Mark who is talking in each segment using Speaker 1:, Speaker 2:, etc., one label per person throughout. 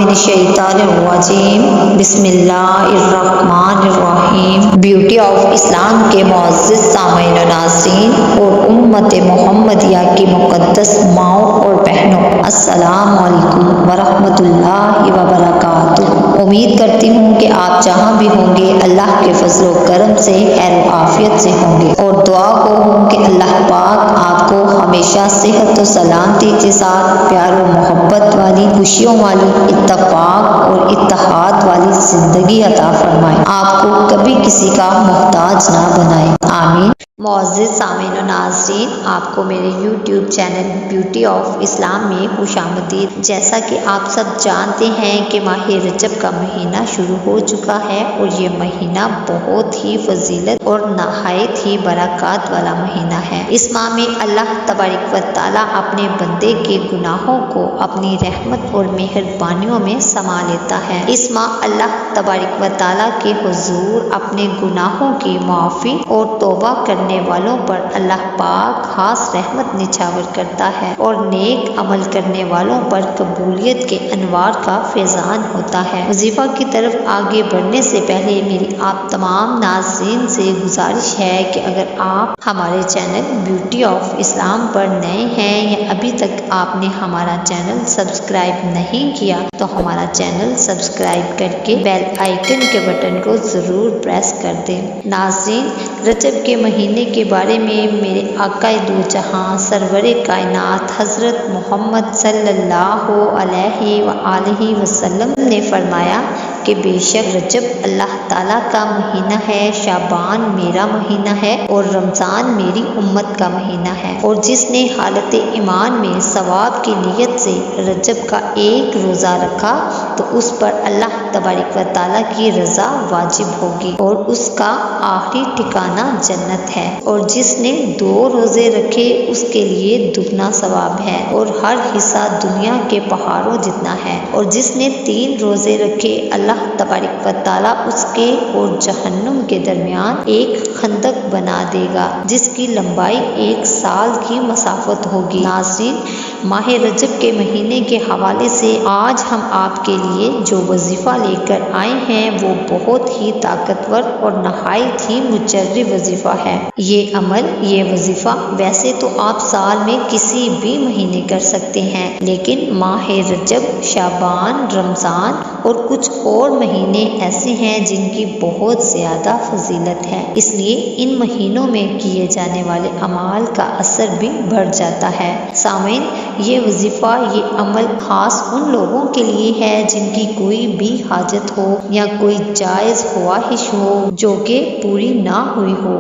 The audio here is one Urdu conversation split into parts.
Speaker 1: من الشیطان الرجیم بسم اللہ الرحمن الرحیم۔ بیوٹی آف اسلام کے معزز سامعین و ناظرین اور امت محمدیہ کی مقدس ماؤں اور بہنوں، السلام علیکم ورحمۃ اللہ وبرکاتہ۔ امید کرتی ہوں کہ آپ جہاں بھی ہوں گے اللہ کے فضل و کرم سے خیر و عافیت سے ہوں گے، اور دعا کو ہوں کہ اللہ پاک آپ کو ہمیشہ صحت و سلامتی کے ساتھ پیار و محبت والی، خوشیوں والی، اتفاق اور اتحاد والی زندگی عطا فرمائے، آپ کو کبھی کسی کا محتاج نہ بنائے، آمین۔ معزز سامعین و ناظرین، آپ کو میرے یوٹیوب چینل بیوٹی آف اسلام میں خوش آمدید۔ جیسا کہ آپ سب جانتے ہیں کہ ماہ رجب کا مہینہ شروع ہو چکا ہے، اور یہ مہینہ بہت ہی فضیلت اور نہایت ہی برکات والا مہینہ ہے۔ اس ماہ میں اللہ تبارک و تعالیٰ اپنے بندے کے گناہوں کو اپنی رحمت اور مہربانیوں میں سما لیتا ہے۔ اس ماہ اللہ تبارک و تعالیٰ کے حضور اپنے گناہوں کی معافی اور توبہ کرنے والوں پر اللہ پاک خاص رحمت نچھاور کرتا ہے، اور نیک عمل کرنے والوں پر قبولیت کے انوار کا فیضان ہوتا ہے۔ وظیفہ کی طرف آگے بڑھنے سے پہلے میری آپ تمام ناظرین سے گزارش ہے کہ اگر آپ ہمارے چینل بیوٹی آف اسلام پر نئے ہیں یا ابھی تک آپ نے ہمارا چینل سبسکرائب نہیں کیا تو ہمارا چینل سبسکرائب کر کے بیل آئیکن کے بٹن کو ضرور پریس کر دیں۔ ناظرین، رجب کے مہینے کے بارے میں میرے آقا دو جہاں سرور کائنات حضرت محمد صلی اللہ علیہ وآلہ وسلم نے فرمایا کہ بے شک رجب اللہ تعالیٰ کا مہینہ ہے، شعبان میرا مہینہ ہے، اور رمضان میری امت کا مہینہ ہے، اور جس نے حالت ایمان میں ثواب کی نیت سے رجب کا ایک روزہ رکھا تو اس پر اللہ تبارک و تعالیٰ کی رضا واجب ہوگی، اور اس کا آخری ٹھکانہ جنت ہے، اور جس نے 2 روزے رکھے اس کے لیے دگنا ثواب ہے، اور ہر حصہ دنیا کے پہاڑوں جتنا ہے، اور جس نے 3 روزے رکھے اللہ تبارک و تعالیٰ اس کے اور جہنم کے درمیان ایک خندق بنا دے گا جس کی لمبائی 1 سال کی مسافت ہوگی۔ ناظرین، ماہ رجب کے مہینے کے حوالے سے آج ہم آپ کے لیے جو وظیفہ لے کر آئے ہیں وہ بہت ہی طاقتور اور نہایت ہی مجرب وظیفہ ہے۔ یہ عمل، یہ وظیفہ ویسے تو آپ سال میں کسی بھی مہینے کر سکتے ہیں، لیکن ماہ رجب، شعبان، رمضان اور کچھ اور مہینے ایسے ہیں جن کی بہت زیادہ فضیلت ہے، اس لیے ان مہینوں میں کیے جانے والے اعمال کا اثر بھی بڑھ جاتا ہے۔ سامعین، یہ وظیفہ، یہ عمل خاص ان لوگوں کے لیے ہے جن کی کوئی بھی حاجت ہو یا کوئی جائز خواہش ہو جو کہ پوری نہ ہوئی ہو،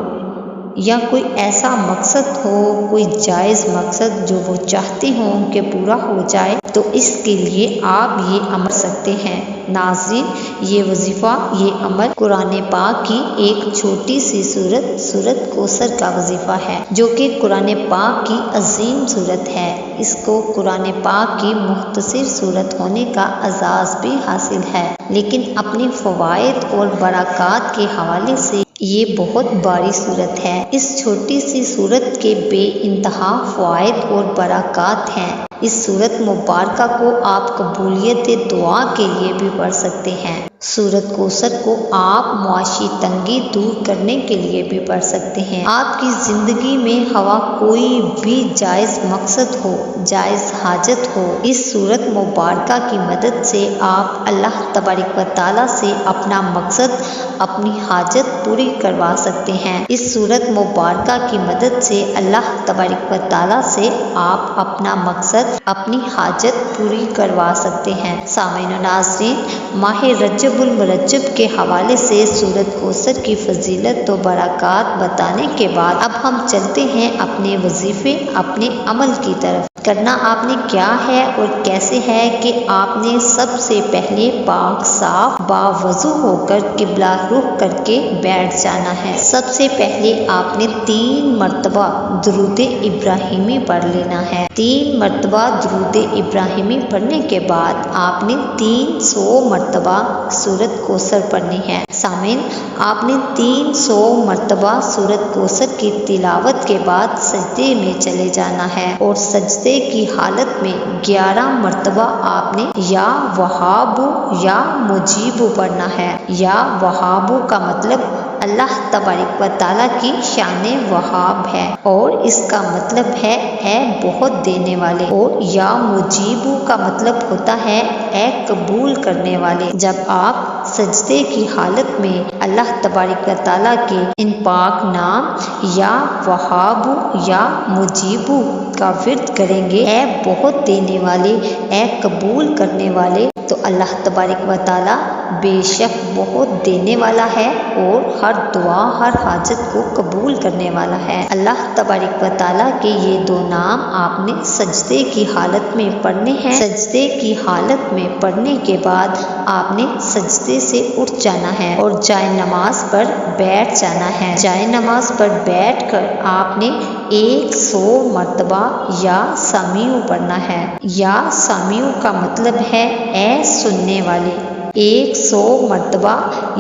Speaker 1: یا کوئی ایسا مقصد ہو، کوئی جائز مقصد جو وہ چاہتے ہوں کہ پورا ہو جائے، تو اس کے لیے آپ یہ عمل سکتے ہیں۔ ناظرین، یہ وظیفہ، یہ عمل قرآن پاک کی ایک چھوٹی سی سورت کوثر کا وظیفہ ہے، جو کہ قرآن پاک کی عظیم سورت ہے۔ اس کو قرآن پاک کی مختصر سورت ہونے کا اعزاز بھی حاصل ہے، لیکن اپنے فوائد اور برکات کے حوالے سے یہ بہت باری صورت ہے۔ اس چھوٹی سی صورت کے بے انتہا فوائد اور برکات ہیں۔ اس صورت مبارکہ کو آپ قبولیت دعا کے لیے بھی پڑھ سکتے ہیں۔ سورت کوثر کو آپ معاشی تنگی دور کرنے کے لیے بھی پڑھ سکتے ہیں۔ آپ کی زندگی میں ہوا کوئی بھی جائز مقصد ہو، جائز حاجت ہو، اس سورت مبارکہ کی مدد سے آپ اللہ تبارک و تعالیٰ سے اپنا مقصد، اپنی حاجت پوری کروا سکتے ہیں۔ اس سورت مبارکہ کی مدد سے اللہ تبارک و تعالیٰ سے آپ اپنا مقصد، اپنی حاجت پوری کروا سکتے ہیں۔ سامعین و ناظرین، ماہ رجب المرجب کے حوالے سے سورت کوثر کی فضیلت و برکات بتانے کے بعد اب ہم چلتے ہیں اپنے وظیفے، اپنے عمل کی طرف۔ کرنا آپ نے کیا ہے اور کیسے ہے کہ آپ نے سب سے پہلے پاک صاف باوضو ہو کر قبلہ رخ کر کے بیٹھ جانا ہے۔ سب سے پہلے آپ نے 3 مرتبہ درود ابراہیمی پڑھ لینا ہے۔ 3 مرتبہ درود ابراہیمی پڑھنے کے بعد آپ نے 300 مرتبہ سورت کوثر پڑھنی ہے۔ سامعین، آپ نے 300 مرتبہ سورۃ کوثر کی تلاوت کے بعد سجدے میں چلے جانا ہے، اور سجدے کی حالت میں 11 مرتبہ آپ نے یا وہاب یا مجیب پڑھنا ہے۔ یا وہاب کا مطلب اللہ تبارک و تعالیٰ کی شان وہاب ہے، اور اس کا مطلب ہے اے بہت دینے والے، اور یا مجیب کا مطلب ہوتا ہے اے قبول کرنے والے۔ جب آپ سجدے کی حالت میں اللہ تبارک و تعالیٰ کے ان پاک نام یا وہاب یا مجیب کا ورد کریں گے، اے بہت دینے والے، اے قبول کرنے والے، تو اللہ تبارک و تعالیٰ بے شک بہت دینے والا ہے اور ہر دعا ہر حاجت کو قبول کرنے والا ہے۔ اللہ تبارک و تعالیٰ کے یہ 2 نام آپ نے سجدے کی حالت میں پڑھنے ہیں۔ سجدے کی حالت میں پڑھنے کے بعد آپ نے سجدے سے اٹھ جانا ہے اور جائے نماز پر بیٹھ جانا ہے۔ جائے نماز پر بیٹھ کر آپ نے 100 مرتبہ یا سمیع پڑھنا ہے۔ یا سمیع کا مطلب ہے اے سننے والے۔ 100 مرتبہ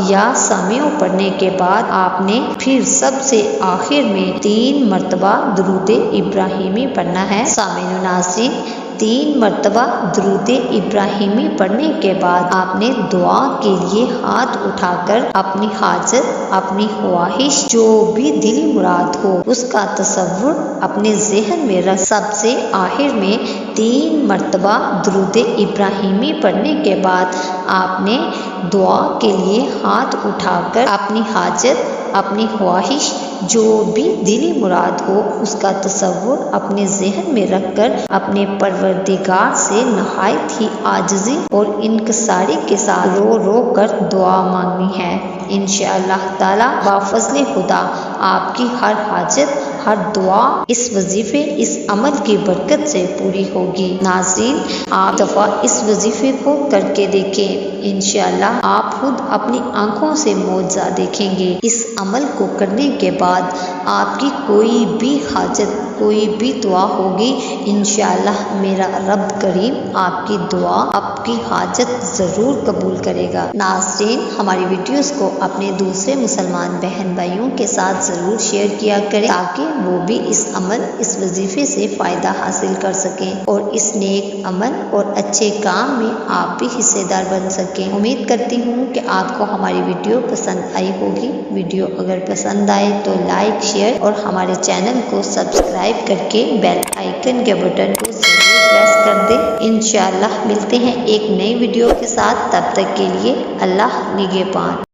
Speaker 1: یا سمیع پڑھنے کے بعد آپ نے پھر سب سے آخر میں 3 مرتبہ درود ابراہیمی پڑھنا ہے۔ سامعین و ناظرین، 3 مرتبہ درود ابراہیمی پڑھنے کے بعد آپ نے دعا کے لیے ہاتھ اٹھا کر اپنی حاجت، اپنی خواہش، جو بھی دلی مراد ہو، اس کا تصور اپنے ذہن میں رکھ سب سے آخر میں 3 مرتبہ درود ابراہیمی پڑھنے کے بعد آپ نے دعا کے لیے ہاتھ اٹھا کر اپنی حاجت، اپنی خواہش، جو بھی دلی مراد ہو، اس کا تصور اپنے ذہن میں رکھ کر اپنے پروردگار سے نہایت ہی عاجزی اور انکساری کے ساتھ رو رو کر دعا مانگنی ہے۔ انشاءاللہ تعالیٰ بفضل خدا آپ کی ہر حاجت، ہر دعا اس وظیفے، اس عمل کی برکت سے پوری ہوگی۔ ناظرین، آپ دفعہ اس وظیفے کو کر کے دیکھیں، انشاءاللہ آپ خود اپنی آنکھوں سے معجزہ دیکھیں گے۔ اس عمل کو کرنے کے بعد آپ کی کوئی بھی حاجت، کوئی بھی دعا ہوگی، انشاءاللہ میرا رب کریم آپ کی دعا، آپ کی حاجت ضرور قبول کرے گا۔ ناظرین، ہماری ویڈیوز کو اپنے دوسرے مسلمان بہن بھائیوں کے ساتھ ضرور شیئر کیا کریں، تاکہ وہ بھی اس عمل، اس وظیفے سے فائدہ حاصل کر سکیں اور اس نیک عمل اور اچھے کام میں آپ بھی حصے دار بن سکیں۔ امید کرتی ہوں کہ آپ کو ہماری ویڈیو پسند آئی ہوگی۔ ویڈیو اگر پسند آئے تو لائک، شیئر اور ہمارے چینل کو سبسکرائب کر کے بیل آئیکن کے بٹن کو ضرور پریس کر دیں۔ انشاءاللہ ملتے ہیں ایک نئی ویڈیو کے ساتھ، تب تک کے لیے اللہ نگہبان۔